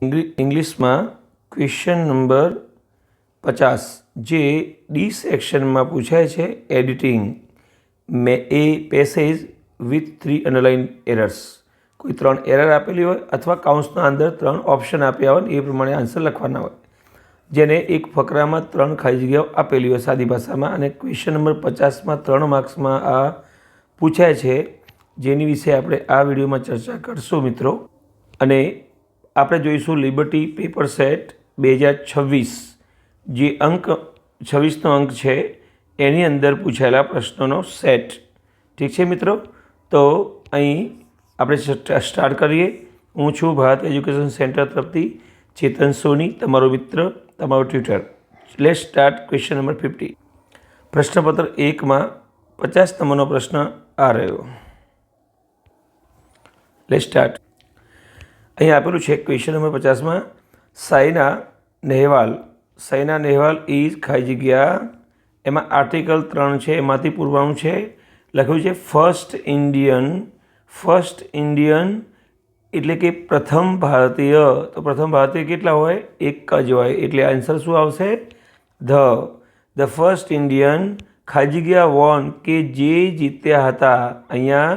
ઇંગ્લિશમાં question number 50 જે D સેક્શનમાં પૂછાય છે editing A passage with 3 underline errors. કોઈ 3 એરર આપેલી હોય અથવા કાઉન્સના અંદર 3 ઓપ્શન આપ્યા હોય એ પ્રમાણે આન્સર લખવાના હોય, જેને એક ફકરામાં 3 ખાલી જગ્યાઓ આપેલી હોય સાદી ભાષામાં, અને ક્વેશ્ચન નંબર 50માં 3 માર્ક્સમાં આ પૂછાય છે, જેની વિશે આપણે આ વિડીયોમાં ચર્ચા કરશું મિત્રો. અને આપણે જોઈશું લિબર્ટી પેપર સેટ 2026, જે અંક 26નો અંક છે એની અંદર પૂછાયેલા પ્રશ્નોનો સેટ. ઠીક છે મિત્રો, તો અહીં આપણે સ્ટાર્ટ કરીએ. હું છું ભારત એજ્યુકેશન સેન્ટર તરફથી ચેતન સોની, તમારો મિત્ર, તમારો tutor. Let's start question number 50. પ્રશ્નપત્ર 1માં 50 નંબરનો પ્રશ્ન આ રહ્યો. Let's start. અહીં આપેલું છે ક્વેશ્ચન નંબર 50માં સાયના નેહવાલ ઇઝ ખાલી જગ્યા, એમાં આર્ટિકલ 3 છે, એમાંથી પૂરવાનું છે. લખ્યું છે ફર્સ્ટ ઇન્ડિયન એટલે કે પ્રથમ ભારતીય. તો પ્રથમ ભારતીય કેટલા હોય? એક જ હોય. એટલે આન્સર શું આવશે? ધ ફર્સ્ટ ઇન્ડિયન ખાલી જગ્યા વોન, કે જે જીત્યા હતા. અહીંયા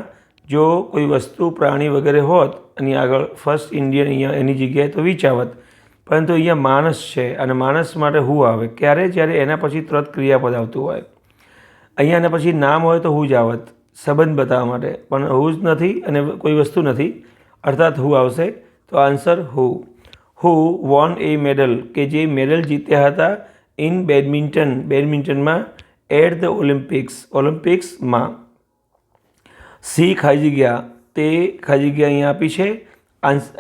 જો કોઈ વસ્તુ પ્રાણી વગેરે હોત એની આગળ ફર્સ્ટ ઇન્ડિયન અહીંયા એની જગ્યાએ તો વિચ આવત, પરંતુ અહીંયા માણસ છે અને માણસ માટે હું આવે ક્યારે? જ્યારે એના પછી તરત ક્રિયાપદ આવતું હોય. અહીંયા એના પછી નામ હોય તો હું જ આવત સંબંધ બતાવવા માટે, પણ હું જ નથી અને કોઈ વસ્તુ નથી, અર્થાત હું આવશે. તો આન્સર હુ વોન એ મેડલ, કે જે મેડલ જીત્યા હતા ઇન બેડમિન્ટનમાં એટ ધ ઓલિમ્પિક્સમાં. સી ખાલી જગ્યા, તે ખાલી જગ્યા અહીંયા આપી છે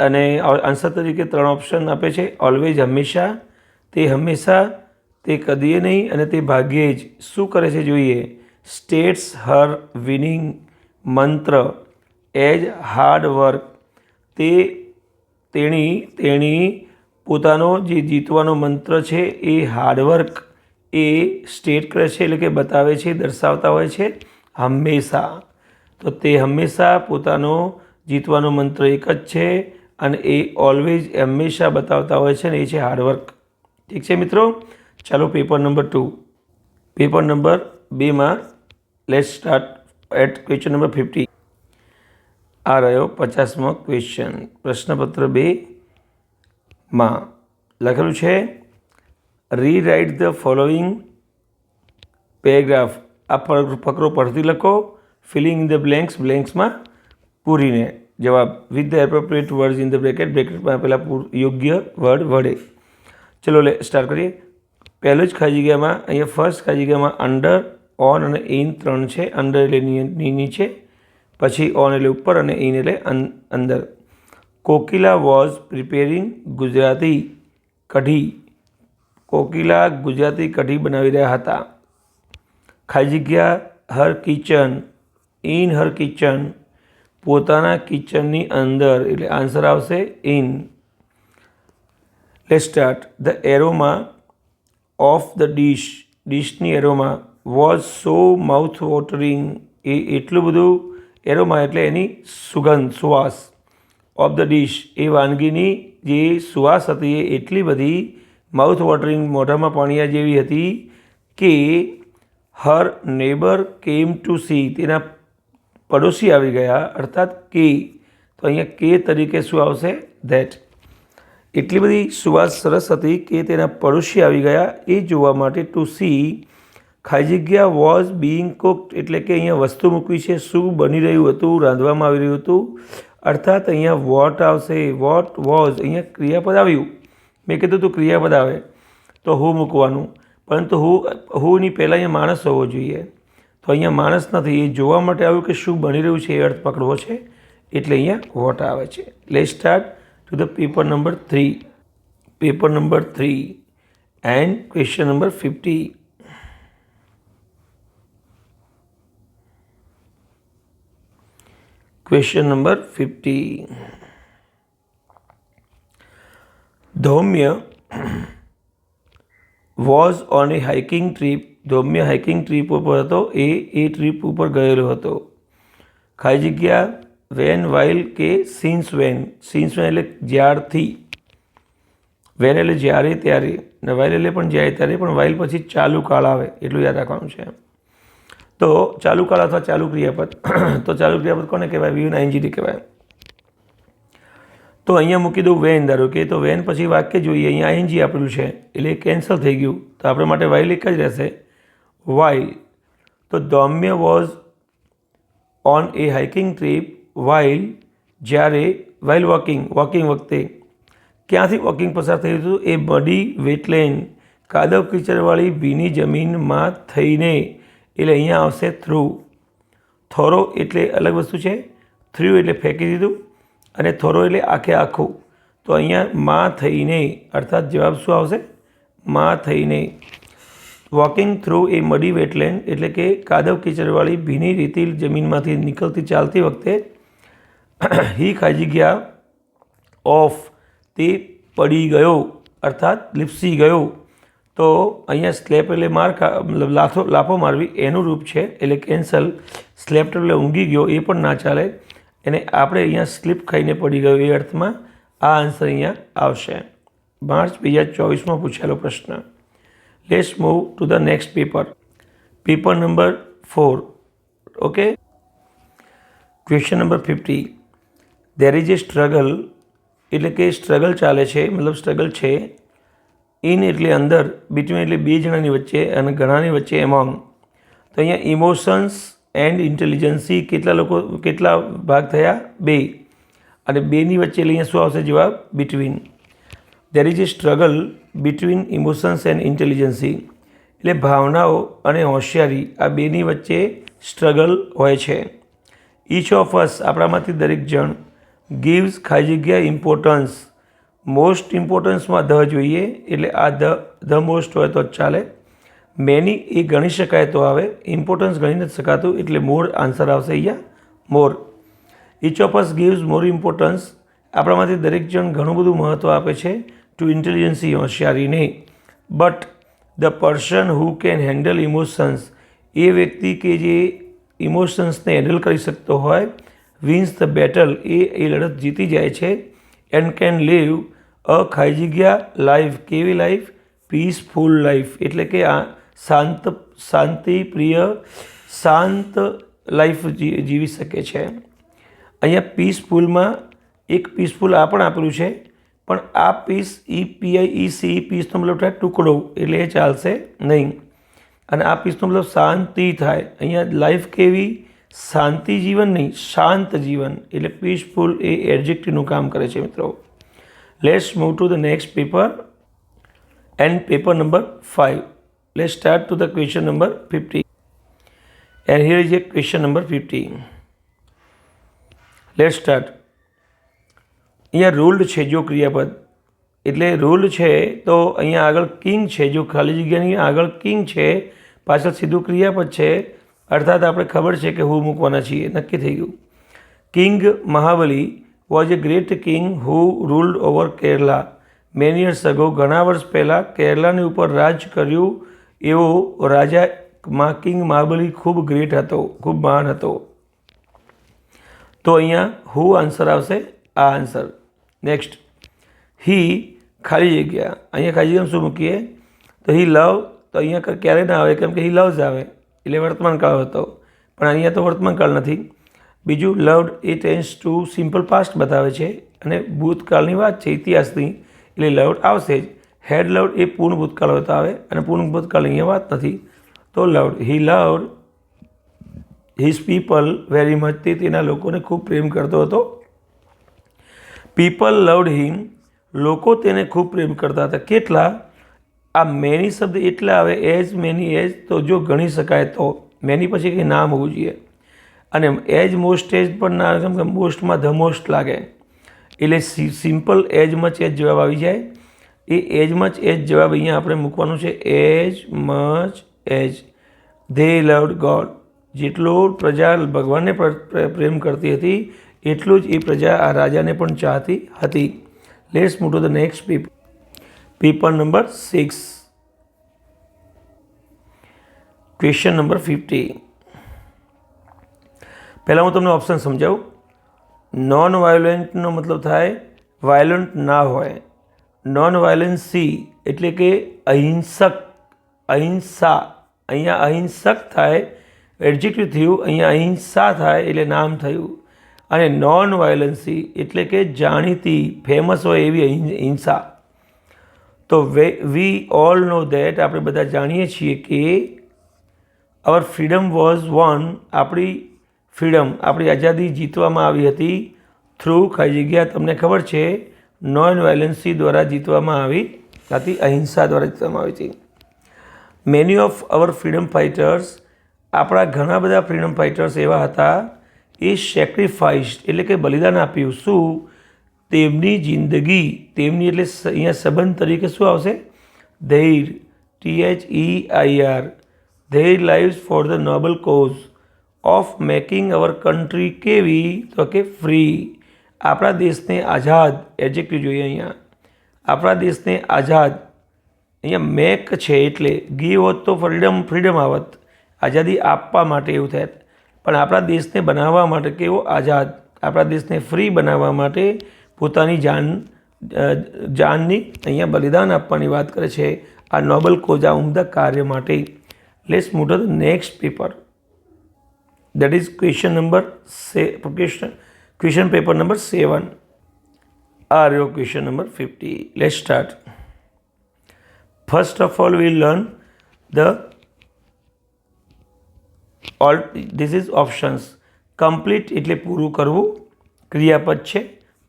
અને આન્સર તરીકે 3 ઓપ્શન આપે છે. ઓલવેઝ હંમેશા, તે હંમેશા, તે કદીએ નહીં અને તે ભાગ્યે જ. શું કરે છે જોઈએ? સ્ટેટ્સ હર વિનિંગ મંત્ર એઝ હાર્ડ વર્ક, તેણી પોતાનો જે જીતવાનો મંત્ર છે એ હાર્ડવર્ક એ સ્ટેટ કરે છે, એટલે કે બતાવે છે, દર્શાવતા હોય છે હંમેશા. તો તે હંમેશા પોતાનો જીતવાનો મંત્ર એક જ છે અને એ ઓલવેઝ હંમેશા બતાવતા હોય છે ને એ છે હાર્ડવર્ક. ઠીક છે મિત્રો, ચાલો પેપર નંબર 2. પેપર નંબર 2માં let's start at question number 50. આ રહ્યો 50મો ક્વેશ્ચન. પ્રશ્નપત્ર 2માં લખેલું છે રીરાઇટ ધ ફોલોઈંગ પેરેગ્રાફ. આ ફકરો પરથી લખો. ફિલિંગ ઇન ધ બ્લેન્ક્સમાં પૂરીને જવાબ with the appropriate words in the બ્રેકેટમાં આપેલા યોગ્ય વર્ડ વડે. ચલો સ્ટાર્ટ કરીએ. પહેલું જ ખાલી જગ્યામાં અહીંયા ફર્સ્ટ ખાલી જગ્યામાં અંડર, ઓન અને ઇન 3 છે. અંડર એટલે નીચે, પછી ઓન એટલે ઉપર અને ઇન એટલે અંદર. Kokila was preparing Gujarati kadhi. કોકિલા ગુજરાતી કઢી બનાવી રહ્યા હતા. ખાલી જગ્યા her kitchen, in her kitchen, પોતાના કિચનની અંદર, એટલે આન્સર આવશે in. Let's start. The aroma of the ડિશની aroma was so mouth watering, એ એટલું બધું, એરોમા એટલે એની સુગંધ, સુવાસ, ઓફ ધ ડિશ એ વાનગીની જે સુવાસ હતી એ એટલી બધી માઉથ વોટરિંગ, મોઢામાં પાણીયા જેવી હતી કે હર નેબર કેમ ટુ સી, તેના પડોશી આવી ગયા, અર્થાત કે. તો અહીંયા કે તરીકે શું આવશે? ધેટ. એટલી બધી સુવાસ સરસ હતી કે તેના પડોશી આવી ગયા એ જોવા માટે. ટુ સી ખાલી જગ્યા વોઝ બીઇંગ કુકડ, એટલે કે અહીંયા વસ્તુ મૂકવી છે, શું બની રહ્યું હતું, રાંધવામાં આવી રહ્યું હતું, અર્થાત અહીંયા વોટ આવશે. વોટ વોઝ, અહીંયા ક્રિયાપદ આવ્યું. મેં કીધું તું ક્રિયાપદ આવે તો હું મૂકવાનું, પરંતુ હુંની પહેલાં અહીંયા માણસ હોવો જોઈએ. તો અહીંયા માણસ નથી, એ જોવા માટે આવ્યું કે શું બની રહ્યું છે એ અર્થ પકડવો છે, એટલે અહીંયા વોટ આવે છે. Let's start to the paper number 3. Paper number 3 and question number 50. Question number 50. Dhaumya was on a hiking trip. Dhaumya hiking trip ઉપર હતો, એ ટ્રીપ ઉપર ગયેલો હતો. ખાલી જગ્યા વેન વાઇલ, કે સિન્સ વેન એટલે જ્યારથી. વેન એટલે જ્યારે ત્યારે, ને વાઇલ એટલે પણ જ્યારે ત્યારે, પણ વાઇલ પછી ચાલુ કાળ આવે એટલું યાદ રાખવાનું છે. તો ચાલુ કાળ અથવા ચાલુ ક્રિયાપદ, તો ચાલુ ક્રિયાપદ કોને કહેવાય? વી યુ ING કહેવાય. તો અહીંયા મૂકી દઉં વેન, ધારો કે તો વેન પછી વાક્ય જોઈએ, અહીંયા ING આપેલું છે એટલે કેન્સલ થઈ ગયું. તો આપણે માટે વાઇલ એક જ રહેશે, વાઇલ. તો Dhaumya was on a hiking trip while, જ્યારે વાઇલ વોકિંગ વખતે. ક્યાંથી વોકિંગ પસાર થયું હતું? એ મડી વેટલેન્ડ, કાદવ કીચડવાળી ભીની જમીનમાં થઈને, એટલે અહીંયા આવશે થ્રુ. થોરો એટલે અલગ વસ્તુ છે, થ્રુ એટલે ફેંકી દીધું, અને થોરો એટલે આખે આખું. તો અહીંયા માં થઈને, અર્થાત જવાબ શું આવશે? માં થઈને. વોકિંગ થ્રુ એ મડી વેટલેન્ડ એટલે કે કાદવ કીચડવાળી ભીની રેતીલ જમીનમાંથી નીકળતી ચાલતી વખતે હી ખાજી ગયા ઓફ, તે પડી ગયો અર્થાત લીપસી ગયો. તો અહીંયા સ્લેપ એટલે મતલબ લાફો મારવી એનું રૂપ છે એટલે કેન્સલ. સ્લેપ્ટ એટલે ઊંઘી ગયો એ પણ ના ચાલે, એને આપણે અહીંયા સ્લીપ ખાઈને પડી ગયો એ અર્થમાં આ આન્સર અહીંયા આવશે. માર્ચ 2024માં પૂછાયેલો પ્રશ્ન. Let's move to the next paper. Paper number 4. Okay. Question number 50. There is A struggle, એટલે કે સ્ટ્રગલ ચાલે છે, મતલબ સ્ટ્રગલ છે. ઇન એટલે અંદર, બિટવીન એટલે બે જણાની વચ્ચે, અને ઘણાની વચ્ચે એમોંગ. તો અહીંયા ઇમોશન્સ એન્ડ ઇન્ટેલિજન્સી કેટલા ભાગ થયા? 2. અને 2ની વચ્ચે એટલે અહીંયા શું આવશે જવાબ? Between. There is A struggle between emotions and intelligence, એટલે ભાવનાઓ અને હોશિયારી આ 2ની વચ્ચે સ્ટ્રગલ હોય છે. ઈચ ઓફ અસ આપણામાંથી દરેક જણ, ગીવ્સ ખાલી જગ્યા ઇમ્પોર્ટન્સ, મોસ્ટ ઇમ્પોર્ટન્સમાં ધ જોઈએ એટલે આ ધ મોસ્ટ હોય તો જ ચાલે. મેની એ ગણી શકાય તો આવે, ઇમ્પોર્ટન્સ ગણી નથી શકાતું એટલે મોર આન્સર આવશે અહીંયા more. Each of us gives more importance, આપણામાંથી દરેક જણ ઘણું બધું મહત્ત્વ આપે છે ટુ ઇન્ટેલિજન્સી હોશિયારીને. But the person who can handle emotions, એ વ્યક્તિ કે જે ઇમોશન્સને હેન્ડલ કરી શકતો હોય, વિન્સ ધ બેટલ, એ લડત જીતી જાય છે. એન્ડ કેન લીવ અ ખાઈ જગ્યા લાઈફ, કેવી લાઈફ? પીસફુલ લાઈફ, એટલે કે આ શાંતિપ્રિય શાંત લાઈફ જીવી શકે છે. અહીંયા પીસફુલમાં એક પીસફુલ આ પણ આપેલું છે, પણ આ પીસ PIEC પીસનો મતલબ થાય ટુકડો, એટલે એ ચાલશે નહીં. અને આ પીસનો મતલબ શાંતિ થાય. અહીંયા લાઈફ કેવી? શાંતિ જીવન નહીં, શાંત જીવન, એટલે પીસફુલ એ એડજેક્ટિવનું કામ કરે છે મિત્રો. Let's move to the next paper and paper number 5. Let's start to the question number 50. And here is A question number 50. Let's start. અહીંયા રૂલ્ડ છે જો ક્રિયાપદ, એટલે રૂલ્ડ છે તો અહીંયા આગળ કિંગ છે, જો ખાલી જગ્યાની આગળ કિંગ છે, પાછળ સીધું ક્રિયાપદ છે, અર્થાત આપણે ખબર છે કે હું મૂકવાના છીએ, નક્કી થઈ ગયું. King Mahabali was a great king who ruled over Kerala many years ago, ઘણા વર્ષ પહેલાં કેરલાની ઉપર રાજ કર્યું એવો રાજા કિંગ મહાબલી ખૂબ ગ્રેટ હતો, ખૂબ મહાન હતો. તો અહીંયા હુ આન્સર આવશે, આ આન્સર. નેક્સ્ટ. હી ખાલી જગ્યા, અહીંયા ખાલી જગ્યામાં શું મૂકીએ? તો હી લવ, તો અહીંયા ક્યારે ના આવે? કેમ કે હી લવ્સ આવે એટલે વર્તમાન કાળ હતો, પણ અહીંયા તો વર્તમાન કાળ નથી. બીજું લવ્ડ એ ટેન્સ ટુ સિમ્પલ પાસ્ટ બતાવે છે, અને ભૂતકાળની વાત છે, ઇતિહાસની, એટલે લવ્ડ આવશે જ. હેડ લવ્ડ એ પૂર્ણ ભૂતકાળ હોય તો આવે, અને પૂર્ણ ભૂતકાળ અહીંયા વાત નથી, તો loved. He loved his people very much, તે તેના લોકોને ખૂબ પ્રેમ કરતો હતો. પીપલ લવ્ડ હિમ, લોકો તેને ખૂબ પ્રેમ કરતા હતા. કેટલા? આ મેની શબ્દ એટલે આવે એઝ મેની એઝ, તો જો ગણી શકાય તો મેની પછી કંઈ નામ હોવું જોઈએ. અને એજ મોસ્ટ એજ પણ ના આવે, કેમ કે મોસ્ટમાં ધ મોસ્ટ લાગે, એટલે સિમ્પલ એજ મચ એજ જવાબ આવી જાય. એ એજ મચ એજ જવાબ અહીંયા આપણે મૂકવાનું છે, as much as. They loved God, જેટલો પ્રજા ભગવાનને પ્રેમ કરતી હતી એટલું જ એ પ્રજા આ રાજાને પણ ચાહતી હતી. Let's move to the next paper. Paper number 6. Question number 50. પહેલાં હું તમને ઓપ્શન સમજાવું. નોન વાયોલન્ટનો મતલબ થાય વાયોલન્ટ ના હોય, નોન વાયલન્સી એટલે કે અહિંસા, અહીંયા અહિંસક થાય એડજેક્ટિવ થયું, અહીંયા અહિંસા થાય એટલે નામ થયું. અને નોન વાયલન્સી એટલે કે જાણીતી ફેમસ હોય એવી હિંસા. તો વી ઓલ નો દેટ, આપણે બધા જાણીએ છીએ કે અવર ફ્રીડમ વોઝ વન, આપણી ફ્રીડમ, આપણી આઝાદી જીતવામાં આવી હતી થ્રુ ખાલી જગ્યા, તમને ખબર છે, નોન વાયલન્સી દ્વારા જીતવામાં આવી હતી, અહિંસા દ્વારા જીતવામાં આવી હતી. Many of our freedom fighters, આપણા ઘણા બધા ફ્રીડમ ફાઇટર્સ એવા હતા એ સેક્રિફાઇસ્ડ એટલે કે બલિદાન આપ્યું. શું? તેમની જિંદગી, તેમની એટલે અહીંયા સંબંધ તરીકે શું આવશે? Their, THEIR, their lives for the noble cause of making our country કેવી? તો કે ફ્રી, આપણા દેશને આઝાદ, એડજેક્ટિવ જોઈએ અહીંયા, આપણા દેશને આઝાદ, અહીંયા મેક છે એટલે ગીવ હોત તો ફ્રીડમ આવત, આઝાદી આપવા માટે એવું થાય, પણ આપણા દેશને બનાવવા માટે કેવો? આઝાદ, આપણા દેશને ફ્રી બનાવવા માટે પોતાની જાનની અહીંયા બલિદાન આપવાની વાત કરે છે આ નોબલ કોઝ, આ ઉમદા કાર્ય માટે. Let's move to the next paper, that is question paper number 7. આ રહ્યો question number 50. Let's start. First of all we learn this is options. Complete એટલે પૂરું કરવું, ક્રિયાપદ છે.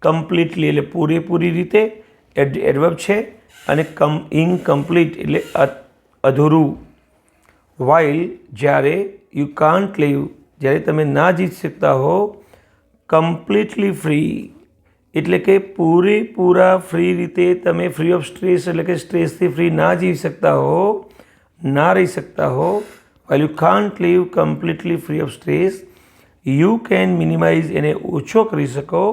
કમ્પ્લીટલી એટલે પૂરેપૂરી રીતે, એડવર્બ છે. અને ઇનકમ્પ્લીટ એટલે અધૂરું. વાઇલ જ્યારે, યુ કાન્ટ લીવ જ્યારે તમે ના જીતી શકતા હો. કમ્પ્લીટલી ફ્રી એટલે કે પૂરેપૂરા ફ્રી રીતે તમે ફ્રી ઓફ સ્ટ્રેસ એટલે કે સ્ટ્રેસથી ફ્રી ના જીવી શકતા હો, ના રહી શકતા હો. while you can't live completely free of stress, you can minimize એને ઓછો કરી શકો.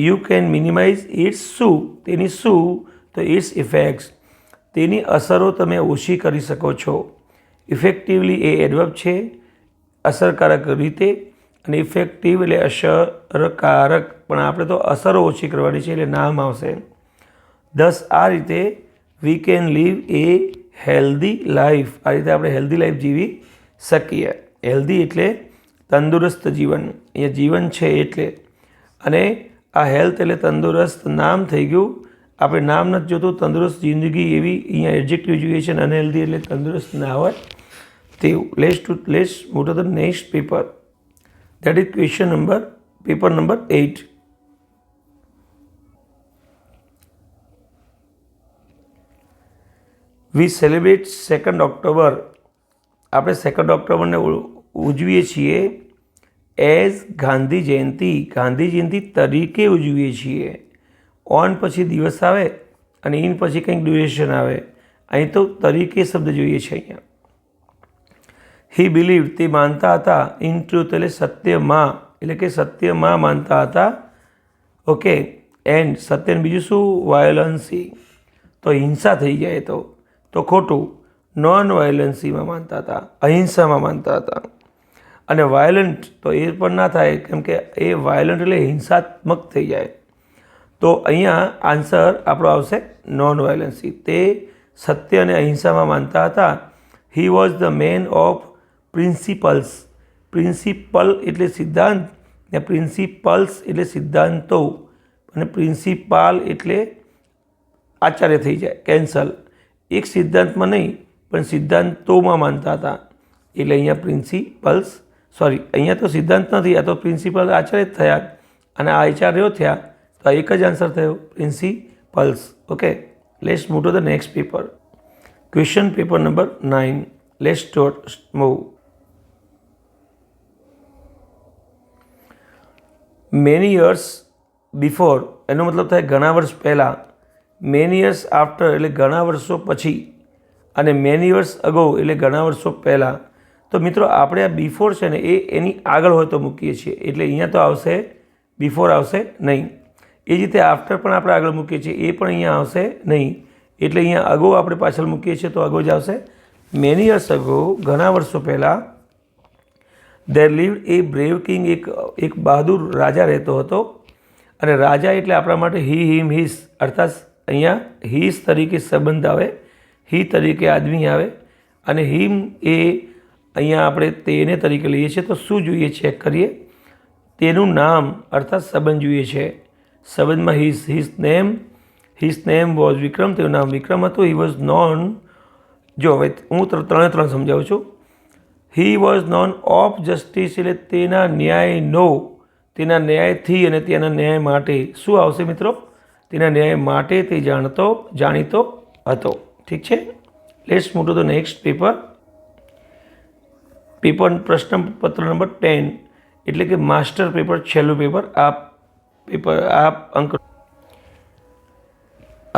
you can minimize its શું? તેની શું? તો its effects, તેની અસરો તમે ઓછી કરી શકો છો. ઇફેક્ટિવલી એ એડવર્બ છે, અસરકારક રીતે, અને ઇફેક્ટિવ એટલે અસરકારક, પણ આપણે તો અસરો ઓછી કરવાની છે એટલે નામ આવશે. દસ આ રીતે we can live A healthy life, આ રીતે આપણે હેલ્ધી લાઈફ જીવી શકીએ. હેલ્ધી એટલે તંદુરસ્ત જીવન, અહીંયા જીવન છે એટલે, અને આ હેલ્થ એટલે તંદુરસ્ત નામ થઈ ગયું. આપણે નામ નથી જોતું, તંદુરસ્ત જિંદગી એવી અહીંયા એડજેક્ટિવ જોઈએ છે, અનહેલ્ધી એટલે તંદુરસ્ત ના હોય તેવું. Let's move to the next paper, that is paper number 8. We celebrate 2 October, આપણે 2 ઓક્ટોબરને ઉજવીએ છીએ એઝ ગાંધી જયંતિ, ગાંધી જયંતિ તરીકે ઉજવીએ છીએ. ઓન પછી દિવસ આવે અને ઇન પછી કંઈક ડ્યુરેશન આવે, અહીં તો તરીકે શબ્દ જોઈએ છે અહીંયા. હી બિલીવ, તે માનતા હતા, ઇન ટ્રુથ એટલે સત્યમાં, એટલે કે સત્યમાં માનતા હતા. ઓકે, એન્ડ સત્યને બીજું શું? વાયોલન્સી, તો હિંસા થઈ જાય તો ખોટું. નોન વાયોલન્સીમાં માનતા હતા, અહિંસામાં માનતા હતા. અને વાયોલન્ટ તો એ પણ ના થાય, કેમ કે એ વાયોલન્ટ એટલે હિંસાત્મક થઈ જાય. તો અહીંયા આન્સર આપણો આવશે નોન વાયોલન્સી. તે સત્ય અને અહિંસામાં માનતા હતા. He was the man of principles, principal એટલે સિદ્ધાંત, ને પ્રિન્સિપલ્સ એટલે સિદ્ધાંતો, અને પ્રિન્સિપાલ એટલે આચાર્ય થઈ જાય, કેન્સલ. એક સિદ્ધાંતમાં નહીં પણ સિદ્ધાંતોમાં માનતા હતા, એટલે અહીંયા પ્રિન્સિપલ્સ, અહીંયા તો સિદ્ધાંત નથી, આ તો પ્રિન્સિપલ આચાર્ય જ થયા અને આચાર્યો થયા, તો આ એક જ આન્સર થયો, principles. Okay, let's move to the next paper, question paper number 9. Let's move. Many years before એનો મતલબ થાય ઘણા વર્ષ પહેલાં. મેની યર્સ આફ્ટર એટલે ઘણા વર્ષો પછી, અને મેની યર્સ અગો એટલે ઘણા વર્ષો પહેલાં. તો મિત્રો આપણે આ બિફોર છે ને એ એની આગળ હોય તો મૂકીએ છીએ, એટલે અહીંયા તો આવશે બિફોર આવશે નહીં. એ જ રીતે આફ્ટર પણ આપણે આગળ મૂકીએ છીએ, એ પણ અહીંયા આવશે નહીં, એટલે અહીંયા અગો આપણે પાછળ મૂકીએ છીએ તો અગો જ આવશે. મેની યર્સ અગો ઘણા વર્ષો પહેલાં. ધેર લીવ્ડ એ બ્રેવ કિંગ, એક બહાદુર રાજા રહેતો હતો. અને રાજા એટલે આપણા માટે હી હિમ હિસ, અર્થાત અહીંયા હીઝ તરીકે સંબંધ આવે, હી તરીકે આદમી આવે અને હિમ એ અહીંયા આપણે તેને તરીકે લઈએ છીએ. તો શું જોઈએ ચેક કરીએ. તેનું નામ અર્થાત સંબંધ જોઈએ છે. સંબંધમાં હિઝ નેમ વોઝ વિક્રમ, તેનું નામ વિક્રમ હતું. હી વોઝ નોન, જો હવે હું ત્રણે સમજાવું છું. He was non of justice એટલે તેના ન્યાયનો, તેના ન્યાયથી અને તેના ન્યાય માટે શું આવશે મિત્રો? તેના ન્યાય માટે તે જાણીતો હતો. ઠીક છે. Let's move to the next paper. પ્રશ્નપત્ર નંબર 10 એટલે કે માસ્ટર પેપર, છેલ્લું પેપર. આ અંક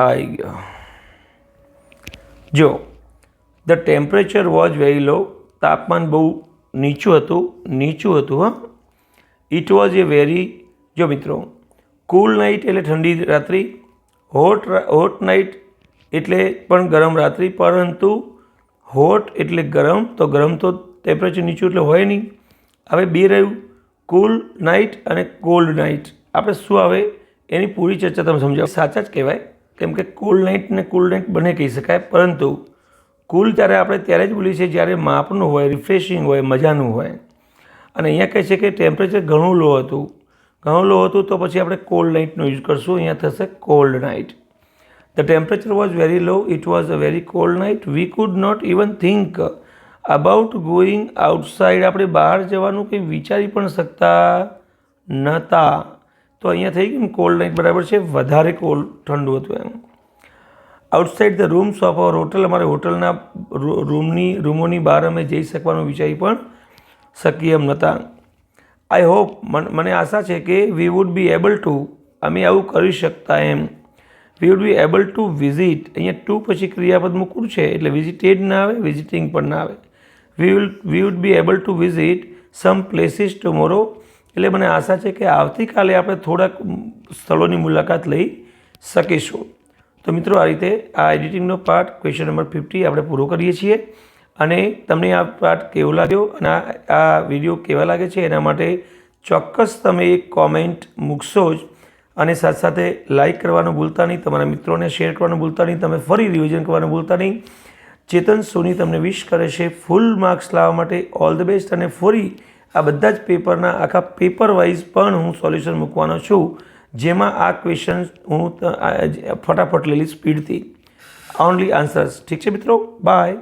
આવી ગયો. જો ધ ટેમ્પરેચર વોઝ વેરી લો, તાપમાન બહુ નીચું હતું. હા. ઇટ વોઝ એ વેરી, જો મિત્રો, કૂલ નાઇટ એટલે ઠંડી રાત્રિ, હોટ નાઇટ એટલે પણ ગરમ રાત્રિ, પરંતુ હોટ એટલે ગરમ, તો ગરમ તો ટેમ્પરેચર નીચું એટલે હોય નહીં. હવે બે રહ્યું, કૂલ નાઇટ અને કોલ્ડ નાઇટ. આપણે શું આવે એની પૂરી ચર્ચા તમે સમજાવો. સાચા જ કહેવાય, કેમ કે કોલ્ડ નાઇટ ને કૂલ નાઇટ બંને કહી શકાય, પરંતુ કૂલ આપણે ત્યારે જ બોલીએ છીએ જ્યારે માપનું હોય, રિફ્રેશિંગ હોય, મજાનું હોય. અને અહીંયા કહે છે કે ટેમ્પરેચર ઘણું લો હતું, તો પછી આપણે કોલ્ડ નાઇટનો યુઝ કરશું. અહીંયા થશે cold night. The temperature was very low, it was a very cold night, we could not even think about going outside. આપણે બહાર જવાનું કંઈ વિચારી પણ શકતા નહોતા. તો અહીંયા થઈ ગયું કોલ્ડ નાઇટ બરાબર છે, વધારે ઠંડુ હતું એમ. Outside the rooms of our hotel, અમારે હોટલના રૂમોની બહાર અમે જઈ શકવાનું વિચારી પણ શકીએ એમ નહોતા. આઈ હોપ, મને આશા છે કે we would be able to, અમે આવું કરી શકતા એમ. We would be able to visit, અહીંયા ટુ પછી ક્રિયાપદ મૂકવું છે એટલે વિઝિટેડ ના આવે, વિઝિટિંગ પણ ના આવે. વી would be able to visit some places tomorrow, એટલે મને આશા છે કે આવતીકાલે આપણે થોડાક સ્થળોની મુલાકાત લઈ શકીશું. તો મિત્રો, આ રીતે આ એડિટિંગનો પાર્ટ ક્વેશ્ચન નંબર 50 આપણે પૂરો કરીએ છીએ. અને તમને આ પાર્ટ કેવો લાગ્યો અને આ વિડીયો કેવા લાગે છે એના માટે ચોક્કસ તમે એક કોમેન્ટ મૂકશો જ. અને સાથે સાથે લાઇક કરવાનું ભૂલતા નહીં, તમારા મિત્રોને શેર કરવાનું ભૂલતા નહીં, તમે ફરી રિવિઝન કરવાનું ભૂલતા નહીં. ચેતન સોની તમને વિશ કરે છે ફૂલ માર્ક્સ લાવવા માટે ઓલ ધ બેસ્ટ. અને ફરી આ બધા જ પેપરના આખા પેપર વાઇઝ પણ હું સોલ્યુશન મૂકવાનો છું, જેમાં આ ક્વેશ્ચન હું ફટાફટ લઈ લઈશ સ્પીડથી. Only answers. ઠીક છે મિત્રો, બાય.